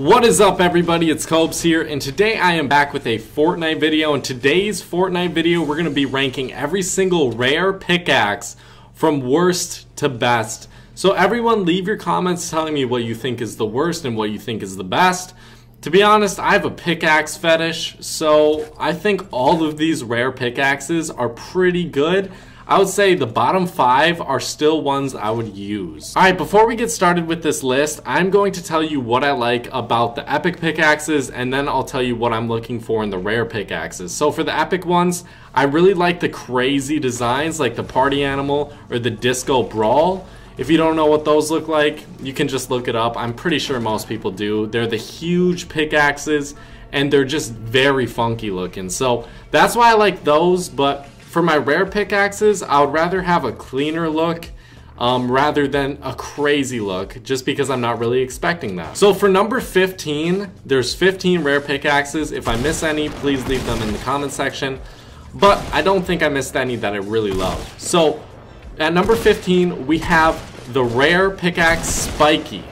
What is up, everybody? It's Cobes here, and today I am back with a Fortnite video. In today's Fortnite video, we're going to be ranking every single rare pickaxe from worst to best. So everyone, leave your comments telling me what you think is the worst and what you think is the best. To be honest, I have a pickaxe fetish, so I think all of these rare pickaxes are pretty good. I would say the bottom 5 are still ones I would use. Alright, before we get started with this list, I'm going to tell you what I like about the epic pickaxes, and then I'll tell you what I'm looking for in the rare pickaxes. So for the epic ones, I really like the crazy designs like the party animal or the disco brawl. If you don't know what those look like, you can just look it up. I'm pretty sure most people do. They're the huge pickaxes and they're just very funky looking. So that's why I like those, but for my rare pickaxes, I would rather have a cleaner look rather than a crazy look, just because I'm not really expecting that. So for number 15, there's 15 rare pickaxes. If I miss any, please leave them in the comment section. But I don't think I missed any that I really love. So at number 15, we have the rare pickaxe Spiky.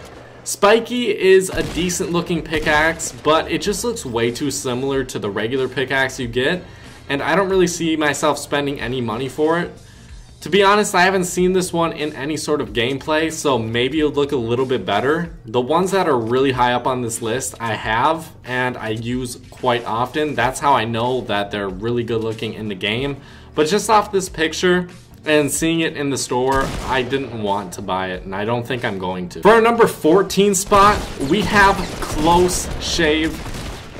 Spiky is a decent looking pickaxe, but it just looks way too similar to the regular pickaxe you get. And I don't really see myself spending any money for it. To be honest, I haven't seen this one in any sort of gameplay, so maybe it'll look a little bit better. The ones that are really high up on this list, I have, and I use quite often. That's how I know that they're really good looking in the game. But just off this picture and seeing it in the store, I didn't want to buy it, and I don't think I'm going to. For our number 14 spot, we have Close Shave.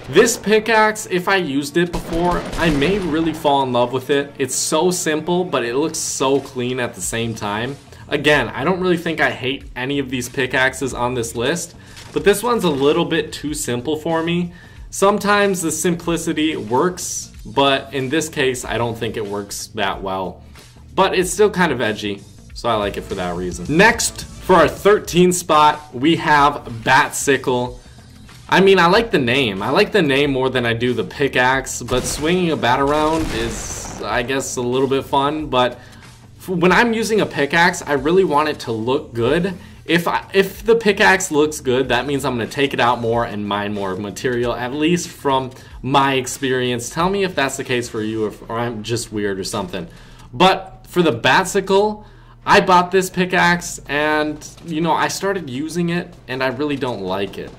This pickaxe, if I used it before, I may really fall in love with it. It's so simple, but it looks so clean at the same time. Again, I don't really think I hate any of these pickaxes on this list, but this one's a little bit too simple for me. Sometimes the simplicity works, but in this case, I don't think it works that well. But it's still kind of edgy, so I like it for that reason. Next, for our 13th spot, we have Sickle. I mean, I like the name. I like the name more than I do the pickaxe, but swinging a bat around is, I guess, a little bit fun. But when I'm using a pickaxe, I really want it to look good. If the pickaxe looks good, that means I'm going to take it out more and mine more material, at least from my experience. Tell me if that's the case for you, or I'm just weird or something. But for the Sickle, I bought this pickaxe and, you know, I started using it and I really don't like it.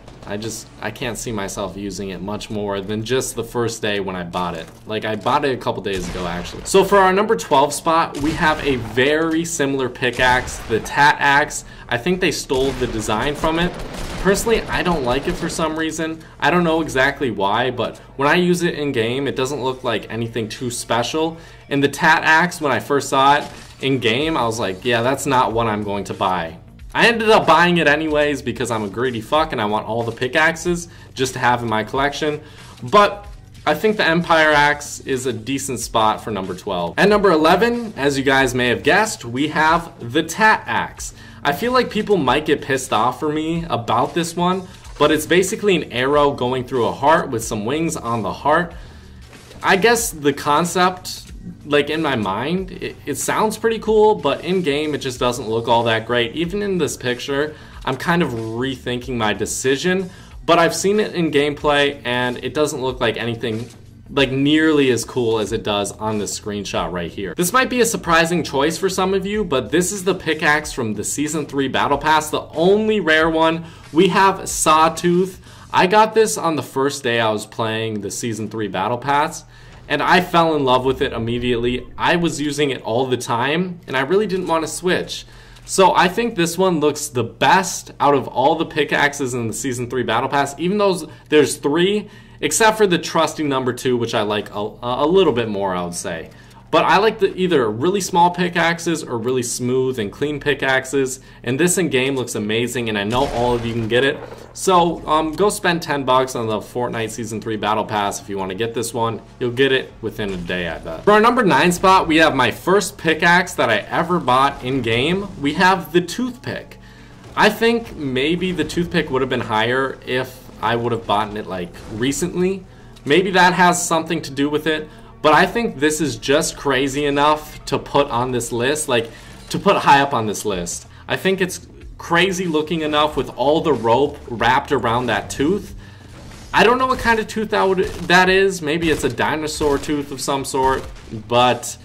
I can't see myself using it much more than just the first day when I bought it. Like, I bought it a couple days ago, actually. So for our number 12 spot, we have a very similar pickaxe, the Tat Axe. I think they stole the design from it. Personally, I don't like it for some reason. I don't know exactly why, but when I use it in game, it doesn't look like anything too special. And the Tat Axe, when I first saw it in game, I was like, yeah, that's not what I'm going to buy. I ended up buying it anyways because I'm a greedy fuck and I want all the pickaxes just to have in my collection. But I think the Empire Axe is a decent spot for number 12. At number 11, as you guys may have guessed, we have the Tat Axe. I feel like people might get pissed off for me about this one, but it's basically an arrow going through a heart with some wings on the heart. I guess the concept, like in my mind, it sounds pretty cool, but in game it just doesn't look all that great. Even in this picture, I'm kind of rethinking my decision, but I've seen it in gameplay and it doesn't look like anything like nearly as cool as it does on this screenshot right here. This might be a surprising choice for some of you, but this is the pickaxe from the Season 3 Battle Pass, the only rare one. We have Sawtooth. I got this on the first day I was playing the Season 3 Battle Pass, and I fell in love with it immediately. I was using it all the time, and I really didn't want to switch. So I think this one looks the best out of all the pickaxes in the Season 3 Battle Pass, even though there's 3, except for the trusty number 2, which I like a little bit more, I would say. But I like the either really small pickaxes or really smooth and clean pickaxes. And this in game looks amazing, and I know all of you can get it. So go spend 10 bucks on the Fortnite Season 3 Battle Pass if you want to get this one. You'll get it within a day, I bet. For our number 9 spot, we have my first pickaxe that I ever bought in game. We have the Toothpick. I think maybe the Toothpick would have been higher if I would have bought it like recently. Maybe that has something to do with it. But I think this is just crazy enough to put on this list, like to put high up on this list. I think it's crazy looking enough with all the rope wrapped around that tooth. I don't know what kind of tooth that is. Maybe it's a dinosaur tooth of some sort, but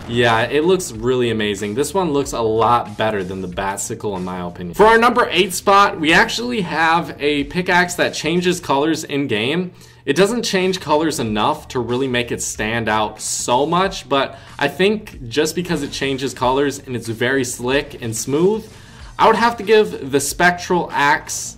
yeah, it looks really amazing. This one looks a lot better than the bat sickle in my opinion. For our number 8 spot, we actually have a pickaxe that changes colors in game. It doesn't change colors enough to really make it stand out so much, but I think just because it changes colors and it's very slick and smooth, I would have to give the Spectral Axe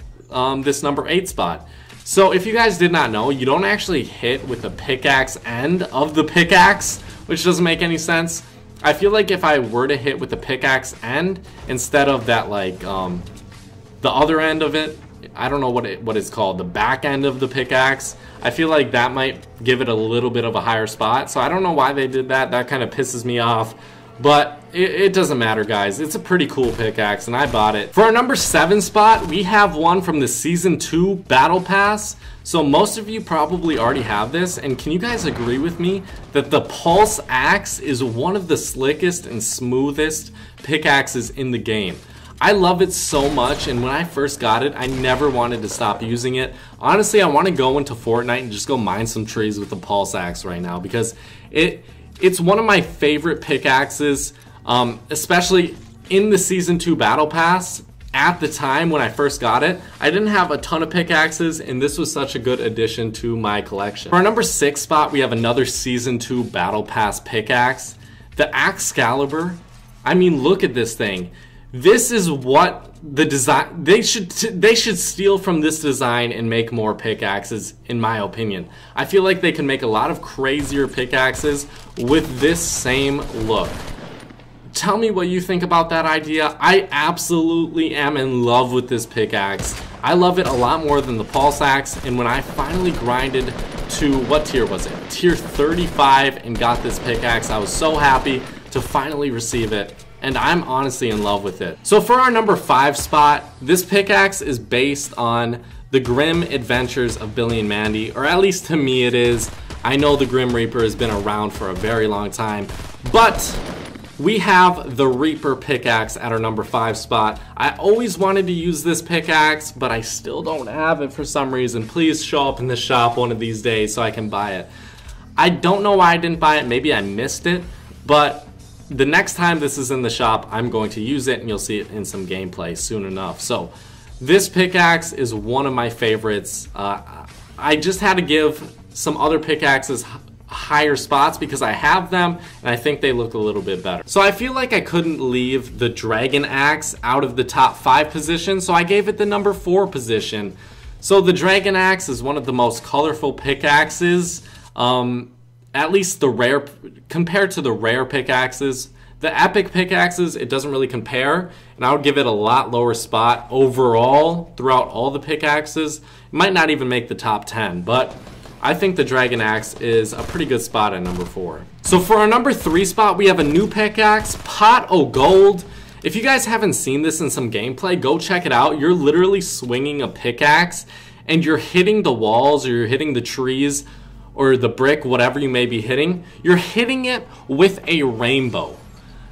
this number 8 spot. So if you guys did not know, you don't actually hit with the pickaxe end of the pickaxe, which doesn't make any sense. I feel like if I were to hit with the pickaxe end instead of that, like the other end of it, I don't know what it's called, the back end of the pickaxe, I feel like that might give it a little bit of a higher spot. So I don't know why they did that. That kind of pisses me off. But it doesn't matter, guys. It's a pretty cool pickaxe, and I bought it. For our number 7 spot, we have one from the Season 2 Battle Pass. So most of you probably already have this, and can you guys agree with me that the Pulse Axe is one of the slickest and smoothest pickaxes in the game? I love it so much, and when I first got it, I never wanted to stop using it. Honestly, I want to go into Fortnite and just go mine some trees with the Pulse Axe right now, because it's one of my favorite pickaxes, especially in the Season 2 Battle Pass. At the time when I first got it, I didn't have a ton of pickaxes, and this was such a good addition to my collection. For our number 6 spot, we have another Season 2 Battle Pass pickaxe, the Excalibur. I mean, look at this thing. This is what the design, they should steal from this design and make more pickaxes, in my opinion. I feel like they can make a lot of crazier pickaxes with this same look. Tell me what you think about that idea. I absolutely am in love with this pickaxe. I love it a lot more than the Pulse Axe, and when I finally grinded to, what tier was it? Tier 35 and got this pickaxe, I was so happy to finally receive it. And I'm honestly in love with it. So for our number 5 spot, this pickaxe is based on the grim adventures of Billy and Mandy, or at least to me it is. I know the Grim Reaper has been around for a very long time, but we have the Reaper pickaxe at our number 5 spot. I always wanted to use this pickaxe, but I still don't have it for some reason. Please show up in the shop one of these days so I can buy it. I don't know why I didn't buy it. Maybe I missed it, but the next time this is in the shop, I'm going to use it, and you'll see it in some gameplay soon enough. So this pickaxe is one of my favorites. I just had to give some other pickaxes higher spots because I have them, and I think they look a little bit better. So I feel like I couldn't leave the Dragon Axe out of the top 5 position, so I gave it the number 4 position. So the Dragon Axe is one of the most colorful pickaxes. At least the rare, compared to the rare pickaxes. The epic pickaxes, it doesn't really compare, and I would give it a lot lower spot overall throughout all the pickaxes. It might not even make the top 10, but I think the Dragon Axe is a pretty good spot at number 4. So for our number 3 spot, we have a new pickaxe, Pot o' Gold. If you guys haven't seen this in some gameplay, go check it out. You're literally swinging a pickaxe, and you're hitting the walls, or you're hitting the trees, or the brick, whatever you may be hitting, you're hitting it with a rainbow.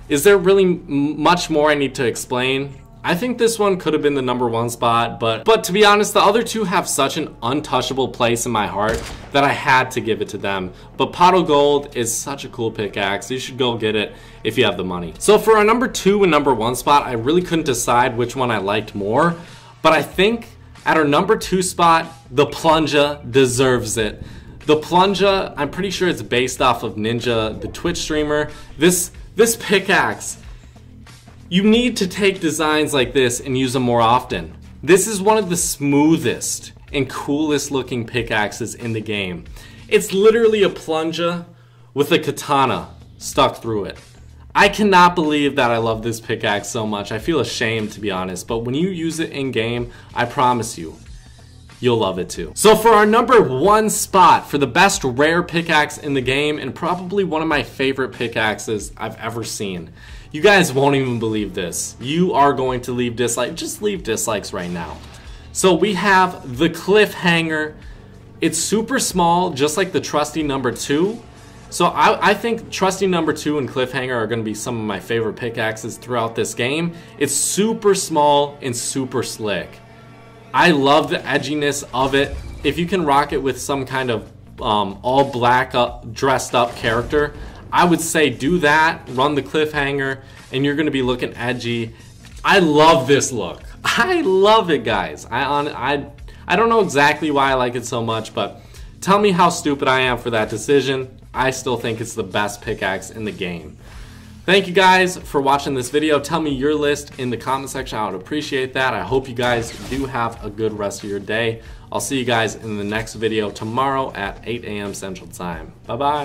Is there really much more I need to explain? I think this one could have been the number 1 spot, but to be honest, the other two have such an untouchable place in my heart that I had to give it to them. But Pot o' Gold is such a cool pickaxe. You should go get it if you have the money. So for our number 2 and number 1 spot, I really couldn't decide which one I liked more, but I think at our number 2 spot, the Plunger deserves it. The Plunger, I'm pretty sure it's based off of Ninja, the Twitch streamer. This pickaxe, you need to take designs like this and use them more often. This is one of the smoothest and coolest looking pickaxes in the game. It's literally a Plunger with a katana stuck through it. I cannot believe that I love this pickaxe so much. I feel ashamed, to be honest, but when you use it in game, I promise you, you'll love it too. So for our number 1 spot for the best rare pickaxe in the game, and probably one of my favorite pickaxes I've ever seen. You guys won't even believe this. You are going to leave dislikes. Just leave dislikes right now. So we have the Cliffhanger. It's super small, just like the trusty number 2. So I think Trusty Number 2 and Cliffhanger are going to be some of my favorite pickaxes throughout this game. It's super small and super slick. I love the edginess of it. If you can rock it with some kind of all black dressed up character, I would say do that, run the Cliffhanger, and you're going to be looking edgy. I love this look. I love it, guys. I don't know exactly why I like it so much, but tell me how stupid I am for that decision. I still think it's the best pickaxe in the game. Thank you guys for watching this video. Tell me your list in the comment section. I would appreciate that. I hope you guys do have a good rest of your day. I'll see you guys in the next video tomorrow at 8 a.m. Central Time. Bye-bye.